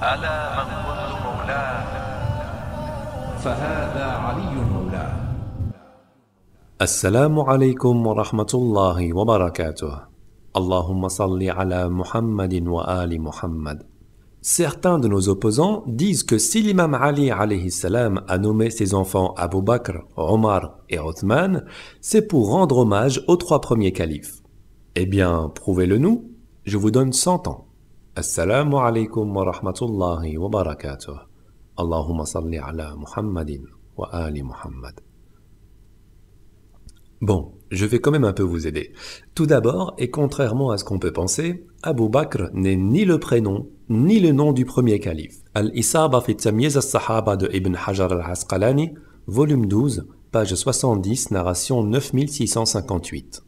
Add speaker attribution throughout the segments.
Speaker 1: ألا من كنت مولاه
Speaker 2: فهذا علي مولاه.
Speaker 3: السلام عليكم ورحمة الله وبركاته. Allahumma salli ala Muhammadin wa ali Muhammad. Certains de nos opposants disent que si l'imam Ali alayhi salam a nommé ses enfants Abu Bakr, Omar et Othman, c'est pour rendre hommage aux trois premiers califes. Eh bien, prouvez-le nous, je vous donne 100 ans. Assalamu alaikum wa rahmatullahi wa barakatuh. Allahumma salli ala Muhammadin wa ali Muhammad. Bon, je vais quand même un peu vous aider. Tout d'abord, et contrairement à ce qu'on peut penser, Abu Bakr n'est ni le prénom, ni le nom du premier calife. Al-Isaba fi Tamyiz al-Sahaba de Ibn Hajar al-Asqalani, volume 12, page 70, narration 9658.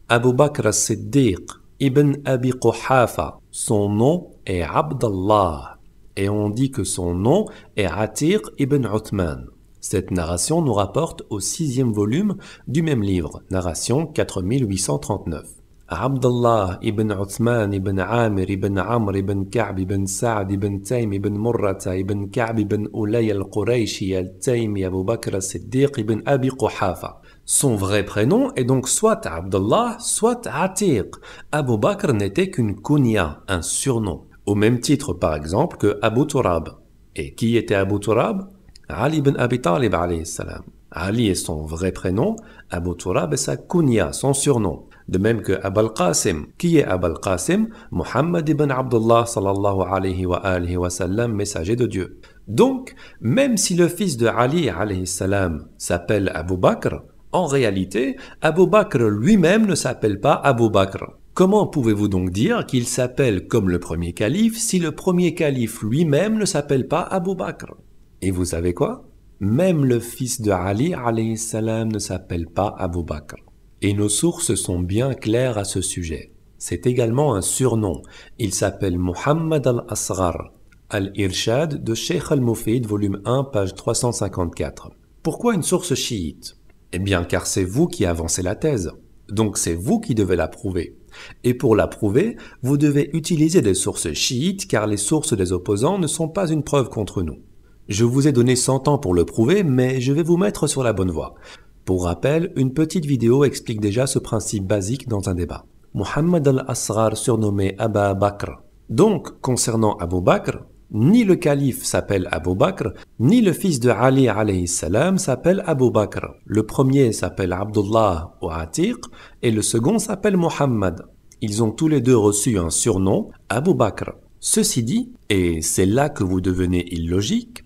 Speaker 3: Abu Bakr al-Siddiq Ibn Abi Quhafa, son nom est Abdallah, et on dit que son nom est Atiq Ibn Uthman. Cette narration nous rapporte au 6e volume du même livre, narration 4839. Abdallah ibn Uthman ibn Amir ibn Amr ibn Ka'b ibn Sa'd ibn Taym ibn Murrata ibn Ka'b ibn Ulay al-Qurayshi al-Taymi Abu Bakr al-Siddiq ibn Abi Quhafa. Son vrai prénom est donc soit Abdallah, soit Atiq. Abu Bakr n'était qu'une kunya, un surnom, au même titre par exemple que Abu Turab. Et qui était Abu Turab? Ali ibn Abi Talib alayhi salam. Ali est son vrai prénom, Abu Turab est sa kunya, son surnom. De même que Abul Qasim. Qui est Abul Qasim? Muhammad ibn Abdullah sallallahu alayhi wa sallam, messager de Dieu. Donc, même si le fils de Ali alayhi salam s'appelle Abu Bakr, en réalité, Abu Bakr lui-même ne s'appelle pas Abu Bakr. Comment pouvez-vous donc dire qu'il s'appelle comme le premier calife si le premier calife lui-même ne s'appelle pas Abu Bakr? Et vous savez quoi? Même le fils de Ali alayhi salam ne s'appelle pas Abu Bakr. Et nos sources sont bien claires à ce sujet. C'est également un surnom. Il s'appelle Muhammad al-Asghar, Al-Irshad de Sheikh al-Mufid, volume 1, page 354. Pourquoi une source chiite? Eh bien car c'est vous qui avancez la thèse. Donc c'est vous qui devez la prouver. Et pour la prouver, vous devez utiliser des sources chiites car les sources des opposants ne sont pas une preuve contre nous. Je vous ai donné 100 ans pour le prouver, mais je vais vous mettre sur la bonne voie. Pour rappel, une petite vidéo explique déjà ce principe basique dans un débat. Muhammad al-Asghar surnommé Aba Bakr. Donc, concernant Abu Bakr, ni le calife s'appelle Abu Bakr, ni le fils de Ali alayhi salam s'appelle Abu Bakr. Le premier s'appelle Abdullah ou Atiq, et le second s'appelle Muhammad. Ils ont tous les deux reçu un surnom, Abu Bakr. Ceci dit, et c'est là que vous devenez illogique,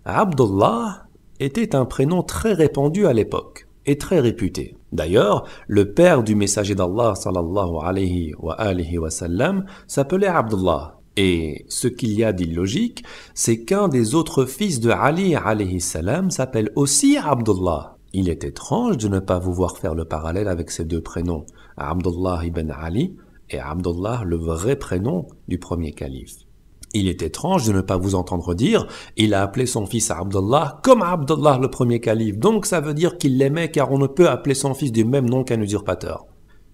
Speaker 3: Abdullah était un prénom très répandu à l'époque et très réputé. D'ailleurs, le père du messager d'Allah sallallahu alayhi wa sallam s'appelait Abdullah. Et ce qu'il y a d'illogique, c'est qu'un des autres fils de Ali alayhi salam s'appelle aussi Abdullah. Il est étrange de ne pas vous voir faire le parallèle avec ces deux prénoms, Abdullah ibn Ali et Abdullah, le vrai prénom du premier calife. Il est étrange de ne pas vous entendre dire « Il a appelé son fils Abdullah comme Abdullah le premier calife, donc ça veut dire qu'il l'aimait car on ne peut appeler son fils du même nom qu'un usurpateur. »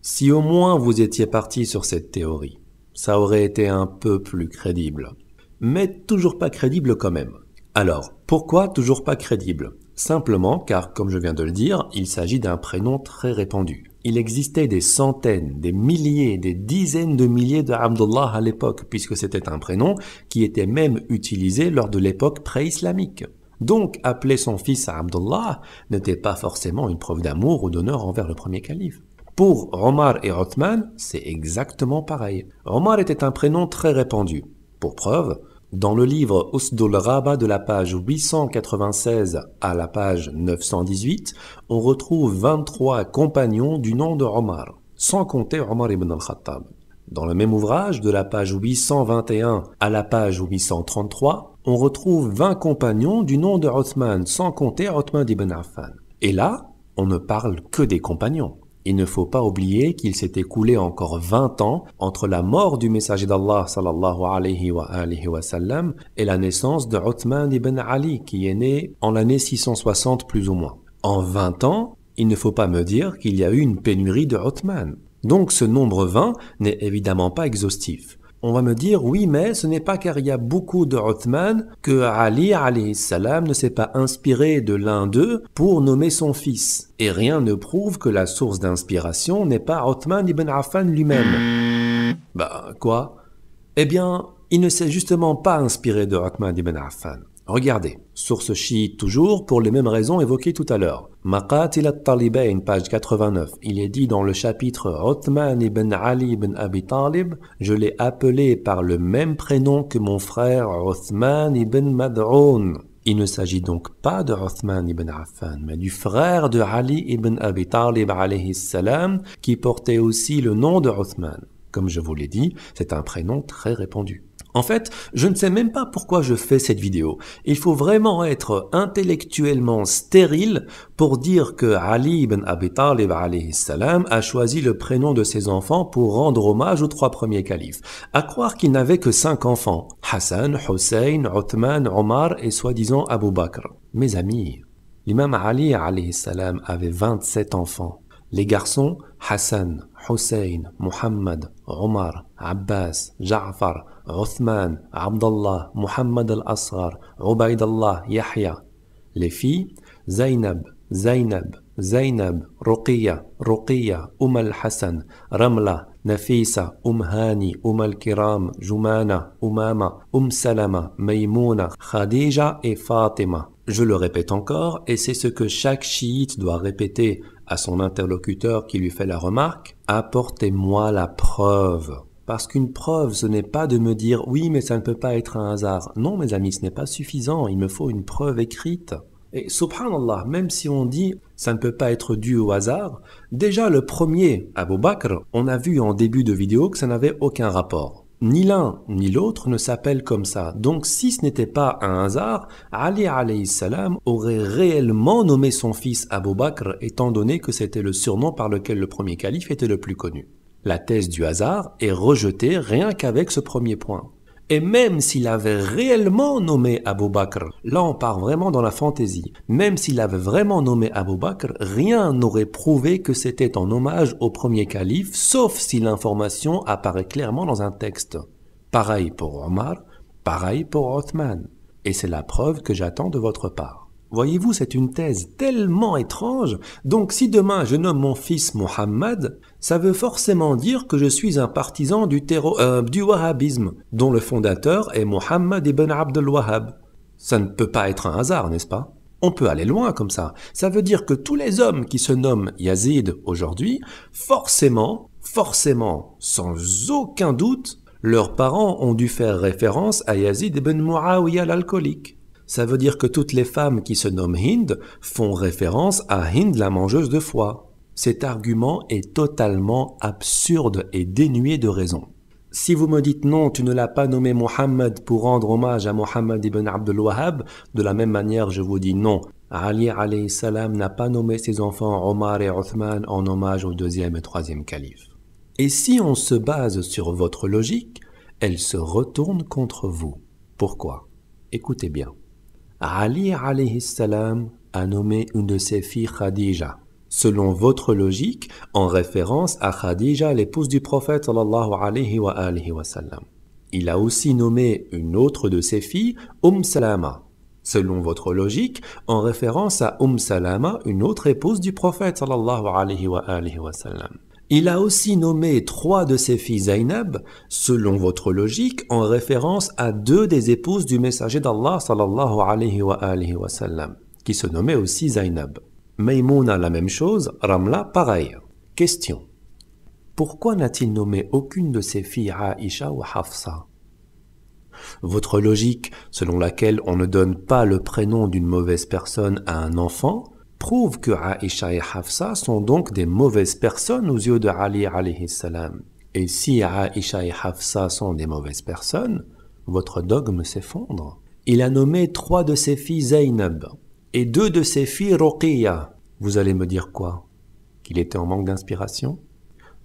Speaker 3: Si au moins vous étiez parti sur cette théorie, ça aurait été un peu plus crédible. Mais toujours pas crédible quand même. Alors, pourquoi toujours pas crédible? Simplement car, comme je viens de le dire, il s'agit d'un prénom très répandu. Il existait des centaines, des milliers, des dizaines de milliers de Abdullah à l'époque, puisque c'était un prénom qui était même utilisé lors de l'époque pré-islamique. Donc, appeler son fils Abdullah n'était pas forcément une preuve d'amour ou d'honneur envers le premier calife. Pour Omar et Othman, c'est exactement pareil. Omar était un prénom très répandu. Pour preuve, dans le livre Usdul Ghaba de la page 896 à la page 918, on retrouve 23 compagnons du nom de Omar, sans compter Omar ibn al-Khattab. Dans le même ouvrage, de la page 821 à la page 833, on retrouve 20 compagnons du nom de Othman, sans compter Othman ibn Affan. Et là, on ne parle que des compagnons. Il ne faut pas oublier qu'il s'est écoulé encore 20 ans entre la mort du messager d'Allah sallallahu alayhi wa sallam et la naissance de Uthman ibn Ali qui est né en l'année 660 plus ou moins. En 20 ans, il ne faut pas me dire qu'il y a eu une pénurie de Uthman. Donc ce nombre 20 n'est évidemment pas exhaustif. On va me dire, oui, mais ce n'est pas car il y a beaucoup de Uthman que Ali alayhi salam ne s'est pas inspiré de l'un d'eux pour nommer son fils. Et rien ne prouve que la source d'inspiration n'est pas Uthman ibn Affan lui-même. Bah, quoi? Eh bien, il ne s'est justement pas inspiré de Uthman ibn Affan. Regardez, source chiite toujours, pour les mêmes raisons évoquées tout à l'heure. Maqatil al-Talibain, page 89. Il est dit dans le chapitre Uthman ibn Ali ibn Abi Talib, je l'ai appelé par le même prénom que mon frère Uthman ibn Mad'oun. Il ne s'agit donc pas de Uthman ibn Affan, mais du frère de Ali ibn Abi Talib alayhi salam, qui portait aussi le nom de Uthman. Comme je vous l'ai dit, c'est un prénom très répandu. En fait, je ne sais même pas pourquoi je fais cette vidéo. Il faut vraiment être intellectuellement stérile pour dire que Ali ibn Abi Talib alayhi salam a choisi le prénom de ses enfants pour rendre hommage aux 3 premiers califes. À croire qu'il n'avait que 5 enfants. Hassan, Hussein, Uthman, Omar et soi-disant Abu Bakr. Mes amis, l'imam Ali alayhi salam avait 27 enfants. Les garçons, Hassan, Hussein, Muhammad, Omar, Abbas, Ja'far, Uthman, Abdallah, Muhammad al-Asghar, Ubaydallah, Yahya. Les filles, Zainab, Ruqiyya, al-Hassan, Ramla, Nafisa, Hani, al-Kiram, Jumana, Umama, Salama, Maymouna, Khadija et Fatima. Je le répète encore, et c'est ce que chaque chiite doit répéter à son interlocuteur qui lui fait la remarque, apportez-moi la preuve. Parce qu'une preuve, ce n'est pas de me dire « oui, mais ça ne peut pas être un hasard ». Non, mes amis, ce n'est pas suffisant, il me faut une preuve écrite. Et subhanallah, même si on dit « ça ne peut pas être dû au hasard », déjà le premier, Abu Bakr, on a vu en début de vidéo que ça n'avait aucun rapport. Ni l'un ni l'autre ne s'appelle comme ça. Donc si ce n'était pas un hasard, Ali alayhi salam aurait réellement nommé son fils Abu Bakr, étant donné que c'était le surnom par lequel le premier calife était le plus connu. La thèse du hasard est rejetée rien qu'avec ce premier point. Et même s'il avait réellement nommé Abu Bakr, là on part vraiment dans la fantaisie, même s'il avait vraiment nommé Abu Bakr, rien n'aurait prouvé que c'était en hommage au premier calife, sauf si l'information apparaît clairement dans un texte. Pareil pour Omar, pareil pour Uthman. Et c'est la preuve que j'attends de votre part. Voyez-vous, c'est une thèse tellement étrange. Donc si demain je nomme mon fils Mohammed, ça veut forcément dire que je suis un partisan du wahhabisme, dont le fondateur est Mohammed ibn Abdul Wahhab. Ça ne peut pas être un hasard, n'est-ce pas? On peut aller loin comme ça. Ça veut dire que tous les hommes qui se nomment Yazid aujourd'hui, forcément, sans aucun doute, leurs parents ont dû faire référence à Yazid ibn Muawiyah l'alcoolique. Ça veut dire que toutes les femmes qui se nomment Hind font référence à Hind la mangeuse de foie. Cet argument est totalement absurde et dénué de raison. Si vous me dites non, tu ne l'as pas nommé Mohammed pour rendre hommage à Mohammed ibn Abdul Wahhab, de la même manière je vous dis non. Ali alayhi salam n'a pas nommé ses enfants Omar et Uthman en hommage au 2e et 3e calife. Et si on se base sur votre logique, elle se retourne contre vous. Pourquoi? Écoutez bien. Ali alayhi salam a nommé une de ses filles Khadija, selon votre logique, en référence à Khadija, l'épouse du prophète sallallahu alayhi wa sallam. Il a aussi nommé une autre de ses filles, Salama, selon votre logique, en référence à Salama, une autre épouse du prophète sallallahu alayhi wa sallam. Il a aussi nommé 3 de ses filles Zainab, selon votre logique, en référence à 2 des épouses du messager d'Allah sallallahu alayhi wa sallam, qui se nommaient aussi Zainab. Maymouna la même chose, Ramla pareil. Question. Pourquoi n'a-t-il nommé aucune de ses filles Aïcha ou Hafsa? Votre logique, selon laquelle on ne donne pas le prénom d'une mauvaise personne à un enfant, prouve que Aïcha et Hafsa sont donc des mauvaises personnes aux yeux de Ali alayhi salam. Et si Aïcha et Hafsa sont des mauvaises personnes, votre dogme s'effondre. Il a nommé 3 de ses filles Zainab et 2 de ses filles Ruqiyya. Vous allez me dire quoi? Qu'il était en manque d'inspiration?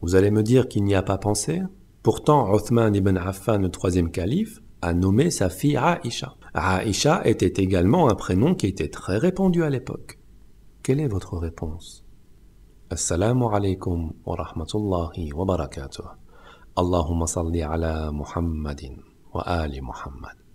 Speaker 3: Vous allez me dire qu'il n'y a pas pensé? Pourtant, Uthman ibn Affan, le 3e calife, a nommé sa fille Aïcha. Aïcha était également un prénom qui était très répandu à l'époque. Quelle est votre réponse? Assalamu alaikum wa rahmatullahi wa barakatuh. Allahumma salli ala Muhammadin wa ali Muhammad.